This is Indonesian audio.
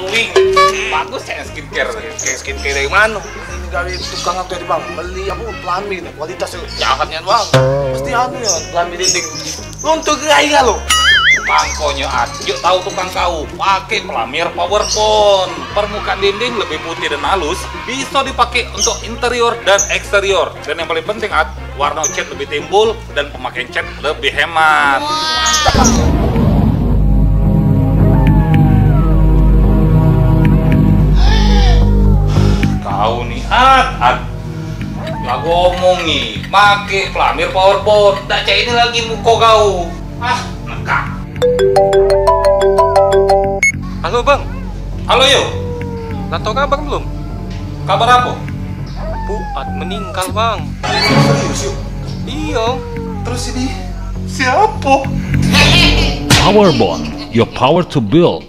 glowing. Bagus ya skincare. Skincare dari mana? Ini dari tukang aku tadi bang, beli apa pelamir, kualitasnya jahatnya bang. Pasti anu ya, pelamir dinding. Untuk gaya lo. Pangkonya yuk tahu tukang kau pakai pelamir PowerPoint. Permukaan dinding lebih putih dan halus, bisa dipakai untuk interior dan eksterior. Dan yang paling penting warna cat lebih timbul dan pemakaian cat lebih hemat. Kau nih lah ngomong nih, pakai pelamir PowerPoint. Tak cek ini lagi muka kau. Nekak. Halo bang. Halo yo. Udah tau kabar belum? Kabar apa? Fuad meninggal bang. Serius yuk. Iya. Terus ini siapa? PowerBond, your power to build.